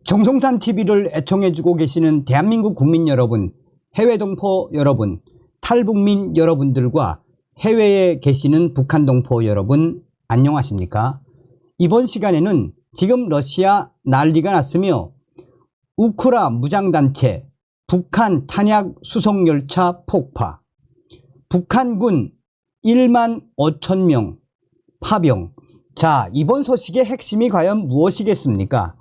정성산 TV를 애청해주고 계시는 대한민국 국민 여러분, 해외 동포 여러분, 탈북민 여러분들과 해외에 계시는 북한 동포 여러분, 안녕하십니까? 이번 시간에는 지금 러시아 난리가 났으며 우크라 무장단체 북한 탄약 수송열차 폭파, 북한군 1만 5천 명 파병. 자, 이번 소식의 핵심이 과연 무엇이겠습니까?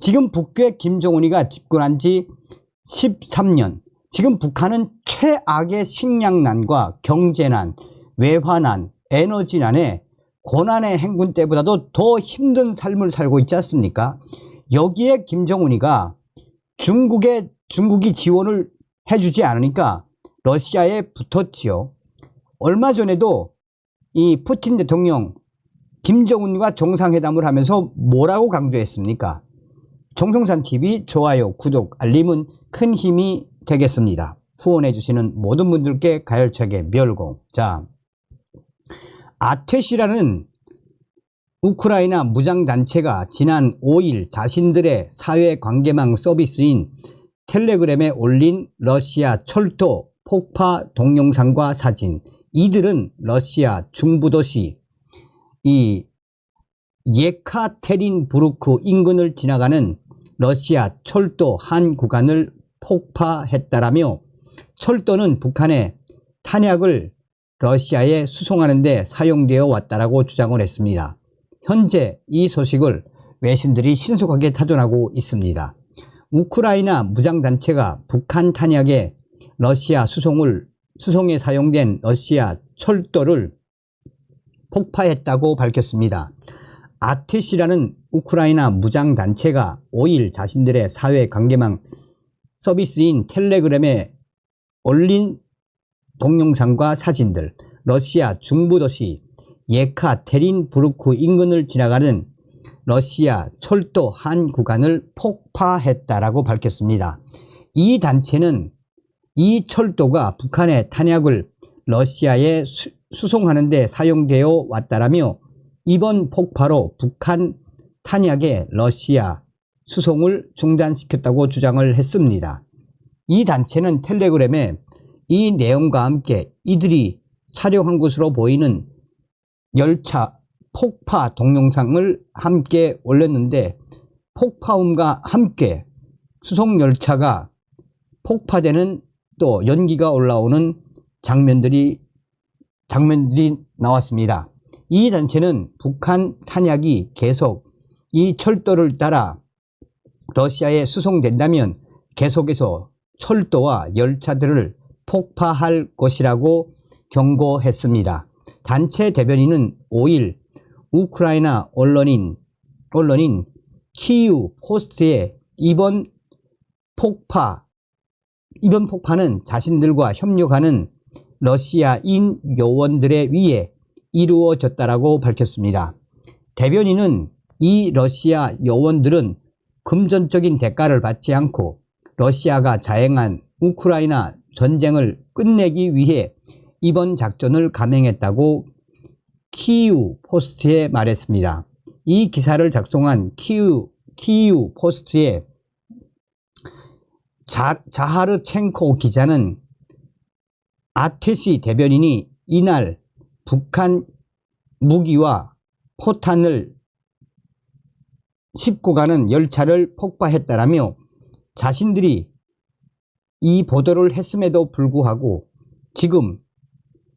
지금 북괴 김정은이가 집권한 지 13년, 지금 북한은 최악의 식량난과 경제난, 외화난, 에너지난에 고난의 행군 때보다도 더 힘든 삶을 살고 있지 않습니까? 여기에 김정은이가 중국이 지원을 해주지 않으니까 러시아에 붙었지요. 얼마 전에도 이 푸틴 대통령 김정은과 정상회담을 하면서 뭐라고 강조했습니까? 정성산 TV 좋아요, 구독, 알림은 큰 힘이 되겠습니다. 후원해 주시는 모든 분들께 가열차게 멸공. 자, 아테시라는 우크라이나 무장단체가 지난 5일 자신들의 사회관계망 서비스인 텔레그램에 올린 러시아 철도 폭파 동영상과 사진, 이들은 러시아 중부도시 이 예카테린부르크 인근을 지나가는 러시아 철도 한 구간을 폭파했다라며, 철도는 북한의 탄약을 러시아에 수송하는 데 사용되어 왔다라고 주장을 했습니다. 현재 이 소식을 외신들이 신속하게 타전하고 있습니다. 우크라이나 무장단체가 북한 탄약의 러시아 수송에 사용된 러시아 철도를 폭파했다고 밝혔습니다. 아테시라는 우크라이나 무장단체가 5일 자신들의 사회관계망 서비스인 텔레그램에 올린 동영상과 사진들, 러시아 중부도시 예카테린부르크 인근을 지나가는 러시아 철도 한 구간을 폭파했다라고 밝혔습니다. 이 단체는 이 철도가 북한의 탄약을 러시아에 수송하는 데 사용되어 왔다라며, 이번 폭파로 북한 탄약의 러시아 수송을 중단시켰다고 주장을 했습니다. 이 단체는 텔레그램에 이 내용과 함께 이들이 촬영한 것으로 보이는 열차 폭파 동영상을 함께 올렸는데, 폭파음과 함께 수송열차가 폭파되는 또 연기가 올라오는 장면들이 나왔습니다. 이 단체는 북한 탄약이 계속 이 철도를 따라 러시아에 수송된다면 계속해서 철도와 열차들을 폭파할 것이라고 경고했습니다. 단체 대변인은 5일 우크라이나 언론인 키이우 포스트에 이번 폭파는 자신들과 협력하는 러시아인 요원들에 의해 이루어졌다라고 밝혔습니다. 대변인은 이 러시아 요원들은 금전적인 대가를 받지 않고 러시아가 자행한 우크라이나 전쟁을 끝내기 위해 이번 작전을 감행했다고 키이우 포스트에 말했습니다. 이 기사를 작성한 키이우 포스트의 자하르첸코 기자는 아테시 대변인이 이날 북한 무기와 포탄을 싣고 가는 열차를 폭파했다라며, 자신들이 이 보도를 했음에도 불구하고 지금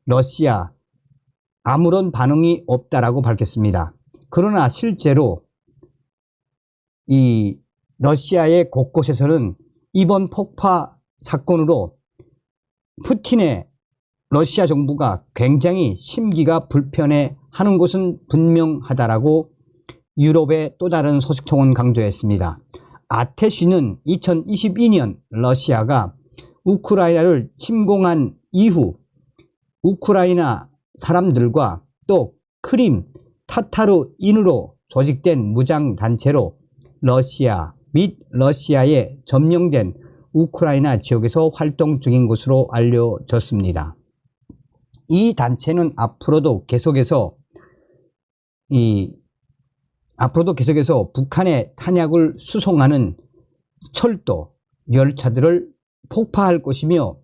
러시아 아무런 반응이 없다라고 밝혔습니다. 그러나 실제로 이 러시아의 곳곳에서는 이번 폭파 사건으로 푸틴의 러시아 정부가 굉장히 심기가 불편해하는 것은 분명하다라고 유럽의 또 다른 소식통은 강조했습니다. 아테시는 2022년 러시아가 우크라이나를 침공한 이후 우크라이나 사람들과 또 크림 타타르인으로 조직된 무장단체로 러시아 및 러시아에 점령된 우크라이나 지역에서 활동 중인 것으로 알려졌습니다. 이 단체는 앞으로도 계속해서 북한의 탄약을 수송하는 철도, 열차들을 폭파할 것이며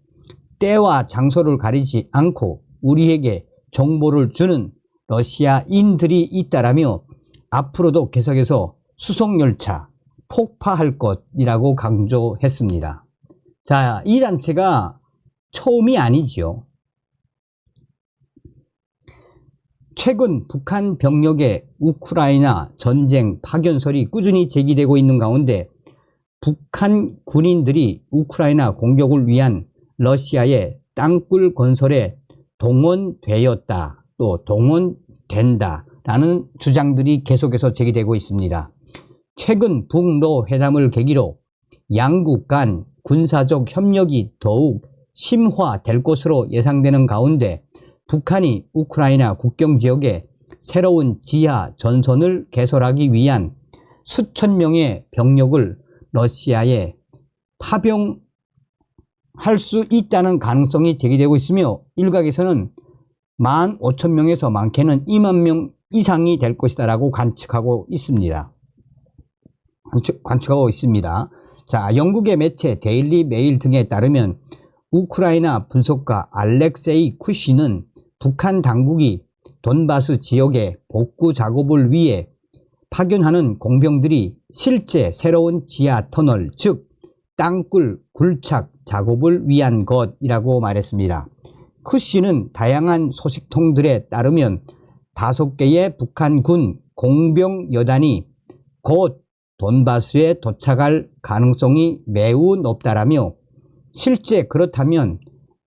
때와 장소를 가리지 않고 우리에게 정보를 주는 러시아인들이 있다라며 앞으로도 계속해서 수송열차 폭파할 것이라고 강조했습니다. 자, 이 단체가 처음이 아니지요. 최근 북한 병력의 우크라이나 전쟁 파견설이 꾸준히 제기되고 있는 가운데 북한 군인들이 우크라이나 공격을 위한 러시아의 땅굴 건설에 동원되었다, 또 동원된다라는 주장들이 계속해서 제기되고 있습니다. 최근 북러 회담을 계기로 양국 간 군사적 협력이 더욱 심화될 것으로 예상되는 가운데 북한이 우크라이나 국경 지역에 새로운 지하 전선을 개설하기 위한 수천 명의 병력을 러시아에 파병할 수 있다는 가능성이 제기되고 있으며 일각에서는 15,000명에서 많게는 20,000명 이상이 될 것이다 라고 관측하고 있습니다. 자, 영국의 매체 데일리 메일 등에 따르면 우크라이나 분석가 알렉세이 쿠시는 북한 당국이 돈바스 지역의 복구 작업을 위해 파견하는 공병들이 실제 새로운 지하 터널, 즉 땅굴 굴착 작업을 위한 것이라고 말했습니다. 쿠시는 다양한 소식통들에 따르면 5개의 북한군 공병 여단이 곧 돈바스에 도착할 가능성이 매우 높다라며 실제 그렇다면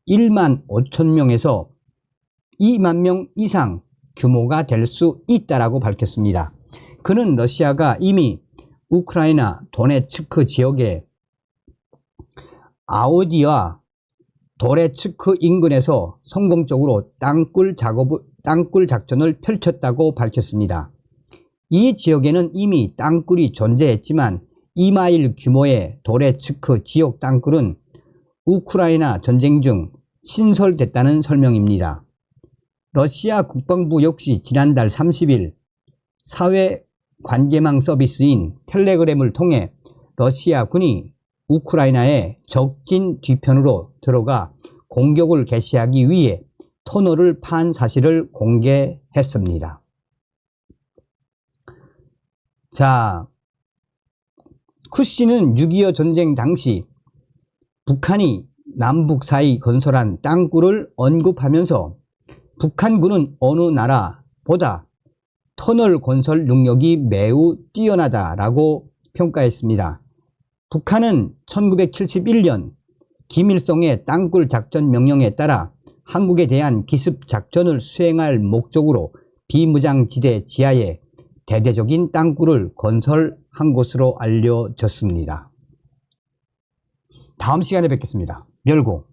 15,000명에서 20,000명 이상 규모가 될 수 있다라고 밝혔습니다. 그는 러시아가 이미 우크라이나 도네츠크 지역의 아우디와 도레츠크 인근에서 성공적으로 땅굴 작전을 펼쳤다고 밝혔습니다. 이 지역에는 이미 땅굴이 존재했지만 2마일 규모의 도레츠크 지역 땅굴은 우크라이나 전쟁 중 신설됐다는 설명입니다. 러시아 국방부 역시 지난달 30일 사회관계망 서비스인 텔레그램을 통해 러시아 군이 우크라이나의 적진 뒤편으로 들어가 공격을 개시하기 위해 터널을 판 사실을 공개했습니다. 자, 쿠시는 6.25 전쟁 당시 북한이 남북 사이 건설한 땅굴을 언급하면서 북한군은 어느 나라보다 터널 건설 능력이 매우 뛰어나다라고 평가했습니다. 북한은 1971년 김일성의 땅굴 작전 명령에 따라 한국에 대한 기습 작전을 수행할 목적으로 비무장지대 지하에 대대적인 땅굴을 건설한 것으로 알려졌습니다. 다음 시간에 뵙겠습니다. 열고.